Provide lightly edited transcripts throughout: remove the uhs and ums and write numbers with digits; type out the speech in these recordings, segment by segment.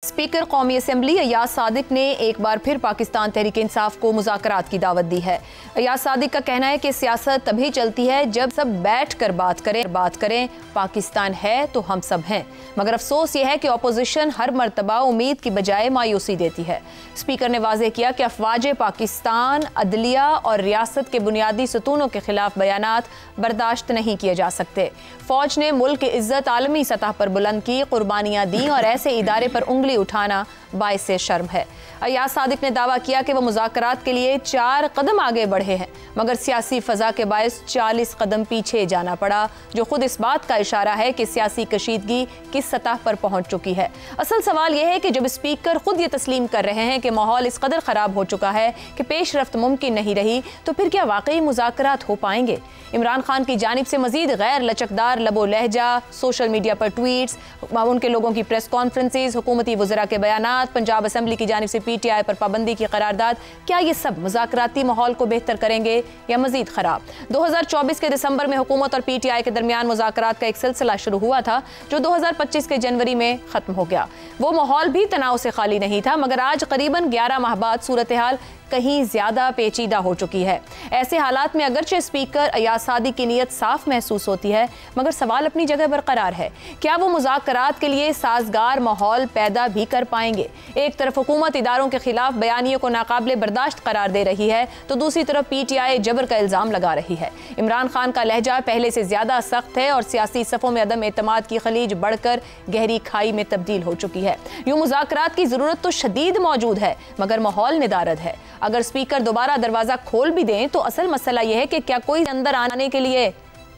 Speaker कौमी assembly Ayaz Sadiq ने एक बार फिर पाकिस्तान तहरीक इंसाफ को मुज़ाकरात की दावत दी है। अयाज सादिक का कहना है कि सियासत तभी चलती है जब सब बैठ कर बात करें। पाकिस्तान है तो हम सब हैं, मगर अफसोस यह है कि अपोजिशन हर मरतबा उम्मीद की बजाय मायूसी देती है। स्पीकर ने वाज़ेह किया कि अफवाज पाकिस्तान अदलिया और रियासत के बुनियादी सतूनों के खिलाफ बयानात बर्दाश्त नहीं किए जा सकते। फौज ने मुल्क की इज्जत आलमी सतह पर बुलंद की, कुर्बानियां दी और ऐसे इदारे पर उंगली उठाना बाइसे शर्म है। अयाज सादिक ने दावा किया कि वह मुज़ाकरात के लिए 4 कदम आगे बढ़े हैं, मगर सियासी फजा के बायस 40 कदम पीछे जाना पड़ा, जो खुद इस बात का इशारा है कि सियासी कशीदगी किस सतह पर पहुंच चुकी है। असल सवाल यह है कि जब स्पीकर खुद ये तस्लीम कर रहे हैं कि माहौल इस कदर खराब हो चुका है कि पेशरफ्त मुमकिन नहीं रही, तो फिर क्या वाकई मुज़ाकरात हो पाएंगे? इमरान खान की जानिब से मजीद गैर लचकदार लबो लहजा, सोशल मीडिया पर ट्वीट्स, उनके लोगों की प्रेस कॉन्फ्रेंसेज, हुकूमती वज़रा के बयानात, पंजाब असम्बली की जानिब से PTI पर पाबंदी की करारदाद, क्या ये सब मुज़ाकराती माहौल को बेहतर करेंगे या मजीद खराब? 2024 के दिसंबर में हुकूमत और PTI के दरमियान मुज़ाकरात का एक सिलसिला शुरू हुआ था, जो 2025 के जनवरी में ख़त्म हो गया। वो माहौल भी तनाव से खाली नहीं था, मगर आज करीबन 11 माह बाद सूरत हाल कहीं ज्यादा पेचीदा हो चुकी है। ऐसे हालात में अगरचे स्पीकर अयाज सादिक की नीयत साफ महसूस होती है, मगर सवाल अपनी जगह बरकरार है। क्या वो मुज़ाकरात के लिए साजगार माहौल पैदा भी कर पाएंगे? एक तरफ हुकूमत इदारों के खिलाफ बयानियों को नाकाबिले बर्दाश्त करार दे रही है, तो दूसरी तरफ PTI जबर का इल्जाम लगा रही है। इमरान खान का लहजा पहले से ज्यादा सख्त है और सियासी सफ़ों में अदम एतमाद की खलीज बढ़कर गहरी खाई में तब्दील हो चुकी है। यूं मुज़ाकरात की जरूरत तो शदीद मौजूद है, मगर माहौल निदारद है। अगर स्पीकर दोबारा दरवाजा खोल भी दें तो असल मसला यह है कि क्या कोई अंदर आने के लिए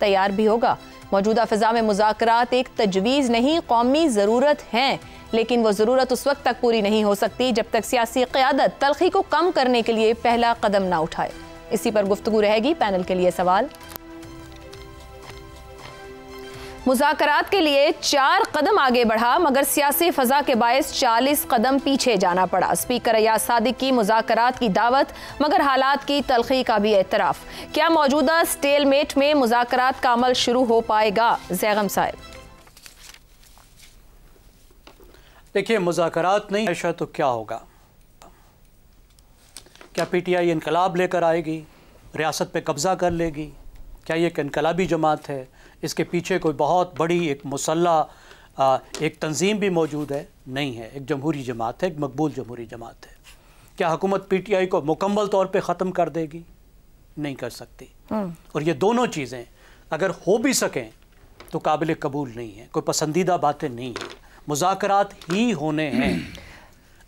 तैयार भी होगा? मौजूदा फिजा में मुज़ाकरात एक तजवीज़ नहीं, कौमी ज़रूरत है, लेकिन वो ज़रूरत उस वक्त तक पूरी नहीं हो सकती जब तक सियासी क़यादत तलखी को कम करने के लिए पहला कदम ना उठाए। इसी पर गुफ्तगू रहेगी। पैनल के लिए सवाल। मुज़ाकरात के लिए 4 कदम आगे बढ़ा, मगर सियासी फजा के बायस 40 कदम पीछे जाना पड़ा। स्पीकर अयाज सादिक की मुज़ाकरात की दावत, मगर हालात की तलखी का भी एतराफ़। क्या मौजूदा स्टेलमेट में मुज़ाकरात का अमल शुरू हो पाएगा? ज़ैगम साहब। देखिए, मुज़ाकरात नहीं ऐसा तो क्या होगा? क्या PTI इनकलाब लेकर आएगी, रियासत पे कब्ज़ा कर लेगी? क्या ये एक इनकलाबी जमात है? इसके पीछे कोई बहुत बड़ी एक मुसल्ला एक तंजीम भी मौजूद है? नहीं है, एक जमहूरी जमात है, एक मकबूल जमहूरी जमात है। क्या हुकूमत PTI को मुकम्मल तौर पे ख़त्म कर देगी? नहीं कर सकती। और ये दोनों चीज़ें अगर हो भी सकें तो काबिल कबूल नहीं है, कोई पसंदीदा बातें नहीं हैं। मुज़ाकरात ही होने हैं,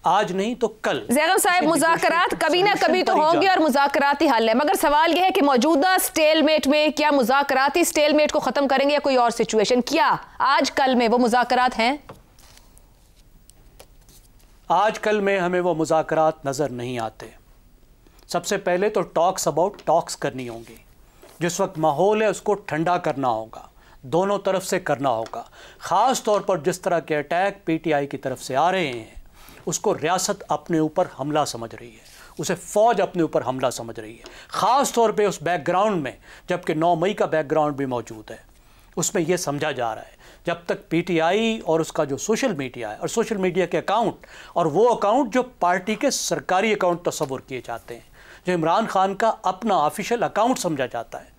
आज नहीं तो कल। ज़ैगम साहब, मुज़ाकरात कभी ना कभी तो होंगे और मुज़ाकराती हल है, मगर सवाल यह है कि मौजूदा स्टेलमेट में क्या मुज़ाकराती स्टेलमेट को ख़त्म करेंगे या कोई और सिचुएशन? क्या आज कल में वो मुज़ाकरात हैं? आज कल में हमें वो मुज़ाकरात नज़र नहीं आते। सबसे पहले तो टॉक्स अबाउट टॉक्स करनी होंगी। जिस वक्त माहौल है उसको ठंडा करना होगा, दोनों तरफ से करना होगा। ख़ास तौर पर जिस तरह के अटैक PTI की तरफ से आ रहे हैं, उसको रियासत अपने ऊपर हमला समझ रही है, उसे फ़ौज अपने ऊपर हमला समझ रही है। ख़ास तौर पे उस बैकग्राउंड में, जबकि 9 मई का बैकग्राउंड भी मौजूद है, उसमें यह समझा जा रहा है जब तक PTI और उसका जो सोशल मीडिया है और सोशल मीडिया के अकाउंट और वो अकाउंट जो पार्टी के सरकारी अकाउंट तस्वुर किए जाते हैं, जो इमरान खान का अपना ऑफिशियल अकाउंट समझा जाता है,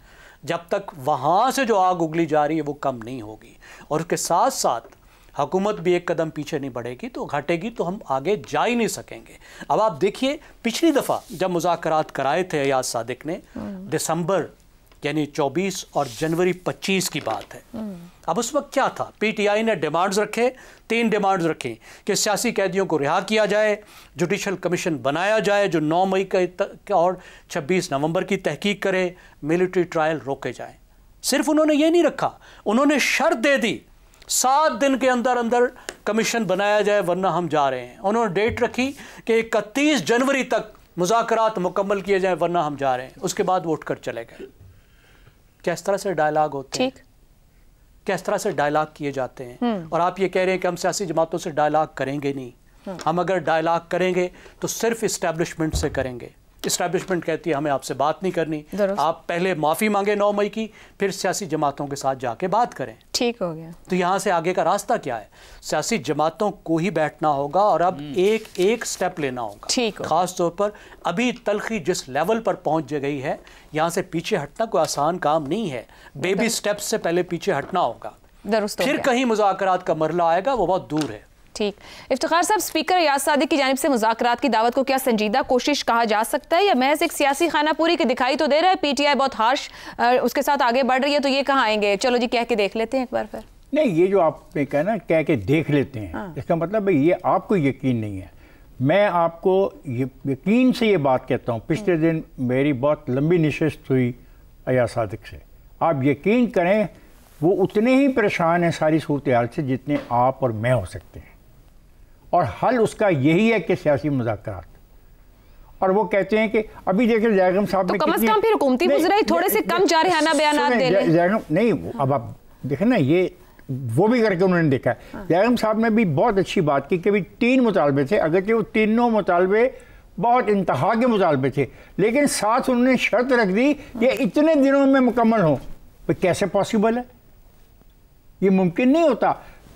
जब तक वहाँ से जो आग उगली जा रही है वो कम नहीं होगी। और उसके साथ साथ हुकूमत भी एक कदम पीछे नहीं बढ़ेगी तो घटेगी, तो हम आगे जा ही नहीं सकेंगे। अब आप देखिए, पिछली दफ़ा जब मुज़ाकरात कराए थे अयाज सादिक ने, दिसंबर यानी 24 और जनवरी 25 की बात है। अब उस वक्त क्या था? PTI ने डिमांड्स रखे, 3 डिमांड्स रखे कि सियासी कैदियों को रिहा किया जाए, जुडिशल कमीशन बनाया जाए जो 9 मई का और 26 नवंबर की तहकीक करे, मिलिट्री ट्रायल रोके जाएँ। सिर्फ उन्होंने ये नहीं रखा, उन्होंने शर्त दे दी 7 दिन के अंदर अंदर कमीशन बनाया जाए वरना हम जा रहे हैं। उन्होंने डेट रखी कि 31 जनवरी तक मुज़ाकरात मुकम्मल किए जाएं वरना हम जा रहे हैं। उसके बाद वो उठकर चले गए। क्या इस तरह से डायलॉग होते हैं? क्या इस तरह से डायलॉग किए जाते हैं? और आप ये कह रहे हैं कि हम सियासी जमातों से डायलॉग करेंगे नहीं। हम अगर डायलॉग करेंगे तो सिर्फ इस्टेब्लिशमेंट से करेंगे, इस्टेब्लिशमेंट कहती है हमें आपसे बात नहीं करनी, आप पहले माफ़ी मांगे 9 मई की, फिर सियासी जमातों के साथ जाके बात करें। ठीक हो गया। तो यहाँ से आगे का रास्ता क्या है? सियासी जमातों को ही बैठना होगा और अब एक एक स्टेप लेना होगा। ठीक हो। खास तौर पर अभी तलखी जिस लेवल पर पहुँच गई है, यहाँ से पीछे हटना कोई आसान काम नहीं है। बेबी स्टेप्स से पहले पीछे हटना होगा, फिर कहीं मुज़ाकरात का मरला आएगा, वो बहुत दूर है। ठीक। इफ्तिखार साहब, स्पीकर अयाज सादिक की जानिब से मुज़ाकरात की दावत को क्या संजीदा कोशिश कहा जा सकता है या महज एक सियासी खाना पूरी की दिखाई तो दे रहा है? पीटीआई बहुत हार्श उसके साथ आगे बढ़ रही है, तो ये कहाँ आएंगे? चलो जी कह के देख लेते हैं एक बार फिर। नहीं, ये जो आपने कहा ना कह के देख लेते हैं, हाँ। इसका मतलब है ये आपको यकीन नहीं है। मैं आपको यकीन से ये बात कहता हूँ, पिछले दिन मेरी बहुत लंबी नशिस्त हुई अयाज सादिक से। आप यकीन करें वो उतने ही परेशान हैं सारी सूरत हाल से जितने आप और मैं हो सकते हैं, और हल उसका यही है कि सियासी मुज़ाकरात। और वो कहते हैं कि अभी देखिए जयगम साहब तो कम से कम फिर हुकूमती मुज़रा थोड़े से कम जारहाना बयानात दे लें। नहीं, अब आप देखें ना, ये वो भी करके उन्होंने देखा है। जयगम साहब ने भी बहुत अच्छी बात की कि भाई 3 मुतालबे थे, अगरचे वो तीनों मुतालबे बहुत इंतहा के मुतालबे थे, लेकिन साथ उन्होंने शर्त रख दी कि इतने दिनों में मुकम्मल हो। भाई कैसे पॉसिबल है? ये मुमकिन नहीं होता।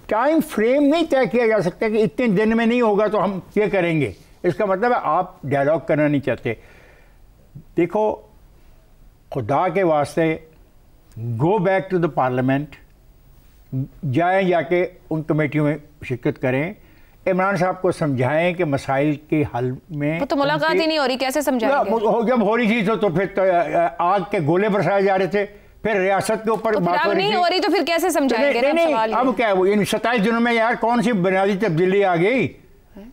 टाइम फ्रेम नहीं तय किया जा सकता कि इतने दिन में नहीं होगा तो हम ये करेंगे। इसका मतलब है आप डायलॉग करना नहीं चाहते। देखो, खुदा के वास्ते go back to the parliament, जाएं, जाके उन कमेटियों में शिरकत करें, इमरान साहब को समझाएं कि मसाइल के हल में। तो मुलाकात ही नहीं हो रही, कैसे समझाएंगे? जब हो रही थी तो फिर तो आग के गोले बरसाए जा रहे थे, फिर रियासत के ऊपर बात हो रही नहीं, तो फिर कैसे समझाएंगे? नहीं, अब क्या है, इन 27 दिनों में यार कौन सी बुनियादी तब्दीली आ गई?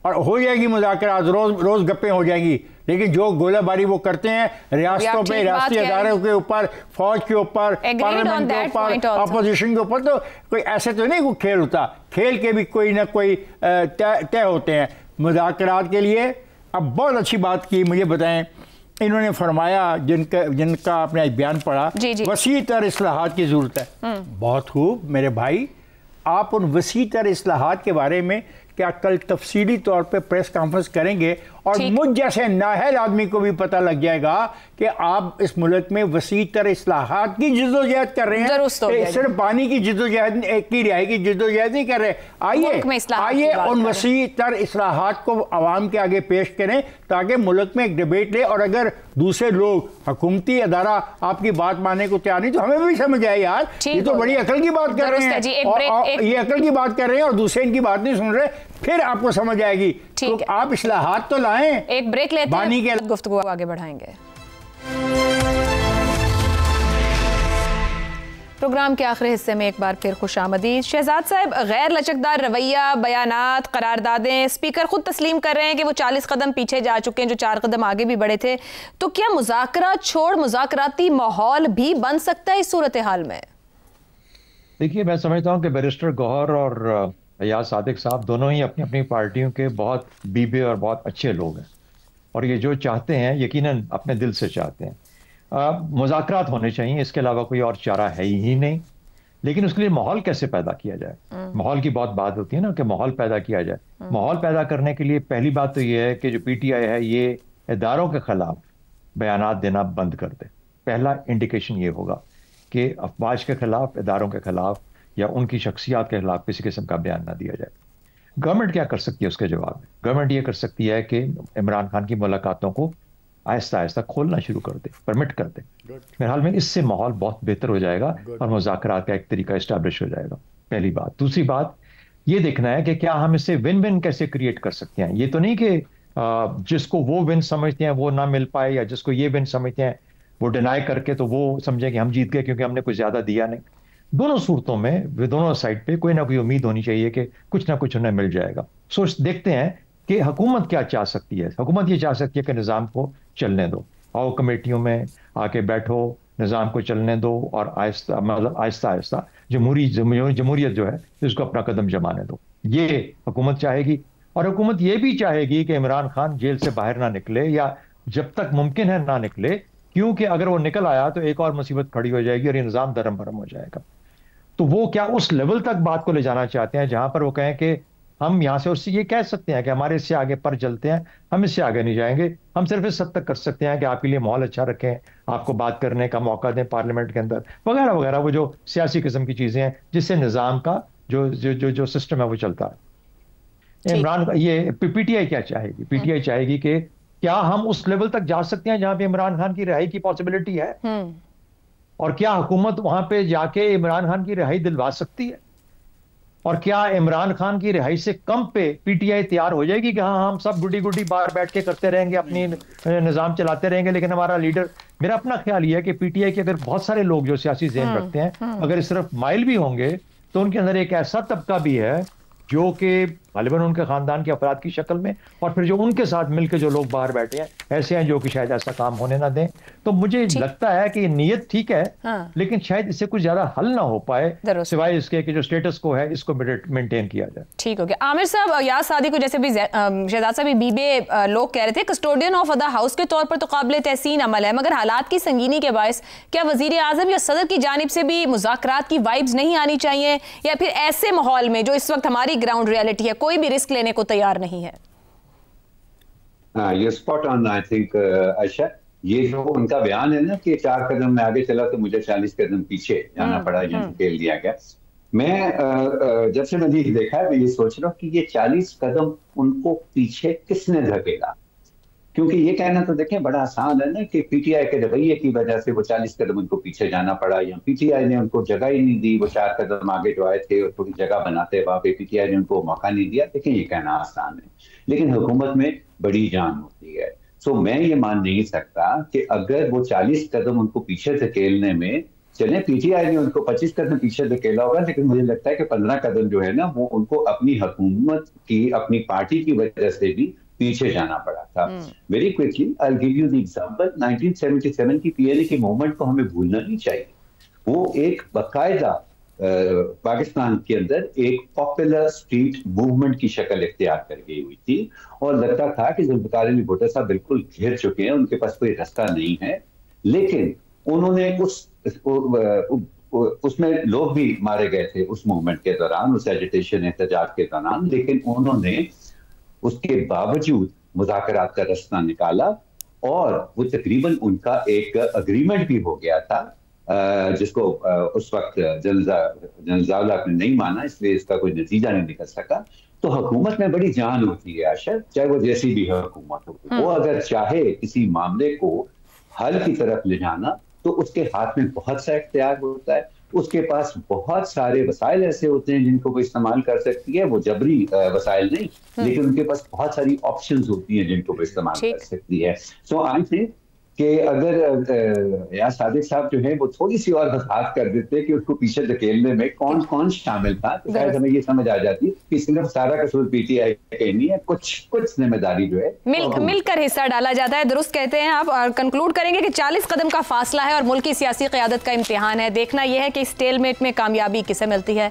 और हो जाएगी मुज़ाकरात, रोज गप्पें हो जाएंगी, लेकिन जो गोलाबारी वो करते हैं रियासतों पे, रियासती अदारों के ऊपर, फौज के ऊपर, पार्लियामेंट के ऊपर, अपोजिशन के ऊपर, तो कोई ऐसे तो नहीं कोई खेल होता। खेल के भी कोई ना कोई तय होते हैं मुज़ाकरात के लिए। अब बहुत अच्छी बात की, मुझे बताएं, इन्होंने फरमाया जिनका आपने बयान पढ़ा, वसी तर इस्लाहात की ज़रूरत है। बहुत खूब मेरे भाई, आप उन वसी तर इस्लाहात के बारे में क्या कल तफसीली तौर पे प्रेस कॉन्फ्रेंस करेंगे और मुझ जैसे नाहल आदमी को भी पता लग जाएगा कि आप इस मुल्क में वसी तर इस्लाहात की जिद्दोजहद कर रहे हैं, सिर्फ पानी की जिद्दोजहद की रिहाई की जिद्दोजहद नहीं कर रहे। आइए उन वसी तर इस्लाहात को आवाम के आगे पेश करें ताकि मुल्क में एक डिबेट ले, और अगर दूसरे लोग हुकूमती अदारा आपकी बात मानने को तैयार नहीं तो हमें भी समझ आए यार ये तो बड़ी अकल की बात कर रहे हैं, ये अकल की बात कर रहे हैं और दूसरे इनकी बात नहीं सुन रहे, फिर आपको समझ आएगी। तो आप इस्लाहात तो लाएं। एक ब्रेक लेते हैं, गुफ्तगू आगे बढ़ाएंगे। प्रोग्राम के आखिरी हिस्से में एक बार फिर खुशामदीद। शहजाद साहब, गैर लचकदार रवैया, बयानात, करारदादें स्पीकर खुद तस्लीम कर रहे हैं कि वो 40 कदम पीछे जा चुके हैं, जो 4 कदम आगे भी बढ़े थे। तो क्या मुज़ाकरात छोड़ मुज़ाकराती माहौल भी बन सकता है इस सूरत हाल में? देखिए, मैं समझता हूँ कि बैरिस्टर गौहर और अयाज सादिक साहब दोनों ही अपनी अपनी पार्टियों के बहुत बीबे और बहुत अच्छे लोग हैं, और ये जो चाहते हैं यकीनन अपने दिल से चाहते हैं। मुज़ाकरात होने चाहिए, इसके अलावा कोई और चारा है ही नहीं। लेकिन उसके लिए माहौल कैसे पैदा किया जाए? माहौल की बहुत बात होती है ना कि माहौल पैदा किया जाए। माहौल पैदा करने के लिए पहली बात तो ये है कि जो पीटीआई है ये इदारों के खिलाफ बयानात देना बंद कर दे। पहला इंडिकेशन ये होगा कि अफवाज के खिलाफ, इदारों के खिलाफ या उनकी शख्सियात के खिलाफ किसी किस्म का बयान ना दिया जाए। गवर्नमेंट क्या कर सकती है उसके जवाब में? गवर्नमेंट ये कर सकती है कि इमरान खान की मुलाकातों को आहिस्ता आहिस्ता खोलना शुरू कर दे, परमिट कर दे। मेरे हाल में इससे माहौल बहुत बेहतर हो जाएगा और मुज़ाकरात का एक तरीका इस्टेब्लिश हो जाएगा। पहली बात। दूसरी बात ये देखना है कि क्या हम इससे विन विन कैसे क्रिएट कर सकते हैं। ये तो नहीं कि जिसको वो विन समझते हैं वो ना मिल पाए, या जिसको ये विन समझते हैं वो डिनाई करके तो वो समझे कि हम जीत गए क्योंकि हमने कुछ ज्यादा दिया नहीं। दोनों सूरतों में दोनों साइड पे कोई ना कोई उम्मीद होनी चाहिए कि कुछ ना कुछ उन्हें मिल जाएगा। सो देखते हैं कि हुकूमत क्या चाह सकती है। हुकूमत ये चाह सकती है कि निज़ाम को चलने दो, आओ कमेटियों में आके बैठो, निज़ाम को चलने दो और आहिस्ता मतलब आहिस्ता आहिस्ता जमहूरियत जो है इसको अपना कदम जमाने दो। ये हुकूमत चाहेगी। और हुकूमत ये भी चाहेगी कि इमरान खान जेल से बाहर ना निकले, या जब तक मुमकिन है ना निकले, क्योंकि अगर वो निकल आया तो एक और मुसीबत खड़ी हो जाएगी और ये निज़ाम दरम भरम हो जाएगा। तो वो क्या उस लेवल तक बात को ले जाना चाहते हैं जहां पर वो कहें कि हम यहाँ से उससे ये कह सकते हैं कि हमारे इससे आगे पर चलते हैं, हम इससे आगे नहीं जाएंगे, हम सिर्फ इस हद तक कर सकते हैं कि आपके लिए माहौल अच्छा रखें, आपको बात करने का मौका दें पार्लियामेंट के अंदर, वगैरह वगैरह, वो जो सियासी किस्म की चीजें हैं जिससे निज़ाम का जो जो जो जो सिस्टम है वो चलता है। इमरान, ये पीटीआई क्या चाहेगी? पीटीआई चाहेगी कि क्या हम उस लेवल तक जा सकते हैं जहां पे इमरान खान की रिहाई की पॉसिबिलिटी है, और क्या हुकूमत वहां पे जाके इमरान खान की रिहाई दिलवा सकती है, और क्या इमरान खान की रिहाई से कम पे पीटीआई तैयार हो जाएगी कि हाँ हम सब गुडी गुडी बाहर बैठ के करते रहेंगे, अपनी निज़ाम चलाते रहेंगे, लेकिन हमारा लीडर। मेरा अपना ख्याल ये है कि पीटीआई के अगर बहुत सारे लोग जो सियासी ज़हन रखते हैं, अगर सिर्फ माइल भी होंगे, तो उनके अंदर एक ऐसा तबका भी है जो कि गालिबन उनके खानदान के अफराद की शक्ल में, और फिर जो उनके साथ मिलकर जो लोग बाहर बैठे हैं ऐसे हैं जो कि शायद ऐसा काम होने ना दें। तो मुझे लगता है कि नीयत ठीक है, लेकिन शायद इससे कुछ ज्यादा हल ना हो पाए सिवाय इसके कि जो स्टेटस को है इसको मेंटेन किया जाए। ठीक हो गया। आमिर साहब, अयाज सादी को जैसे भी शहजाद साहब बीबे लोग कह रहे थे कस्टोडियन ऑफ द हाउस के तौर पर तो काबिल तहसीन अमल है, मगर हालात की संगीनी के बायस क्या वजीर आजम या सदर की जानिब से भी मुज़ाकरात की वाइब्स नहीं आनी चाहिए, या फिर ऐसे माहौल में जो इस वक्त हमारी ग्राउंड रियलिटी है कोई भी रिस्क लेने को तैयार नहीं है? ये spot on I think Ayesha. ये जो उनका बयान है ना कि 4 कदम में आगे चला तो मुझे 40 कदम पीछे जाना पड़ा, या धकेल दिया गया। मैं जब से मैंने देखा है मैं ये सोच रहा हूँ कि ये 40 कदम उनको पीछे किसने धकेला, क्योंकि ये कहना तो देखें बड़ा आसान है ना कि पीटीआई के रवैये की वजह से वो 40 कदम उनको पीछे जाना पड़ा, या पीटीआई ने उनको जगह ही नहीं दी, वो 4 कदम आगे जो आए थे और थोड़ी जगह बनाते वहां पे पीटीआई ने उनको मौका नहीं दिया। देखिए ये कहना आसान है, लेकिन हुकूमत में बड़ी जान होती है। सो मैं ये मान नहीं सकता कि अगर वो 40 कदम उनको पीछे धकेलने में चले, पीटीआई ने उनको 25 कदम पीछे धकेला होगा, लेकिन मुझे लगता है कि 15 कदम जो है ना वो उनको अपनी हुकूमत की, अपनी पार्टी की वजह से भी पीछे जाना पड़ा था। Very quickly I will give you the example. 1977 की पीएलए की मूवमेंट को हमें भूलना नहीं चाहिए। वो एक बाकायदा पाकिस्तान के अंदर एक पॉपुलर स्ट्रीट मूवमेंट की शक्ल इख्तियार कर गई हुई थी, और लगता था कि जुल्फ़िकार अली भुट्टो साहब बिल्कुल घिर चुके हैं, उनके पास कोई रास्ता नहीं है। लेकिन उन्होंने उसमें लोग भी मारे गए थे उस मूवमेंट के दौरान, उस एजिटेशन एहतजाज के दौरान, लेकिन उन्होंने उसके बावजूद मुज़ाकरात का रास्ता निकाला, और वो तकरीबन उनका एक अग्रीमेंट भी हो गया था, जिसको उस वक्त जनजावला ने नहीं माना, इसलिए इसका कोई नतीजा नहीं निकल सका। तो हुकूमत में बड़ी जान होती है आशा, चाहे वो जैसी भी हुकूमत हो, वो अगर चाहे किसी मामले को हल की तरफ ले जाना तो उसके हाथ में बहुत सा इख्तियार होता है, उसके पास बहुत सारे वसाइल ऐसे होते हैं जिनको वो इस्तेमाल कर सकती है। वो जबरी वसाइल नहीं, लेकिन उनके पास बहुत सारी ऑप्शंस होती हैं जिनको वो इस्तेमाल कर सकती है। सो आई थिंक कि अगर यार सादिक साहब जो है वो थोड़ी सी और वजाहत कर देते कि उसको पीछे धकेलने में कौन कौन शामिल था, तो शायद हमें ये समझ आ जाती कि सिर्फ सारा कसूर पीटीआई का नहीं है, कुछ जिम्मेदारी जो है मिलकर हिस्सा डाला जाता है। दुरुस्त कहते हैं आप। और कंक्लूड करेंगे कि 40 कदम का फासला है और मुल्क की सियासी क़यादत का इम्तिहान है। देखना यह है कि इस स्टेलमेट में कामयाबी किसे मिलती है।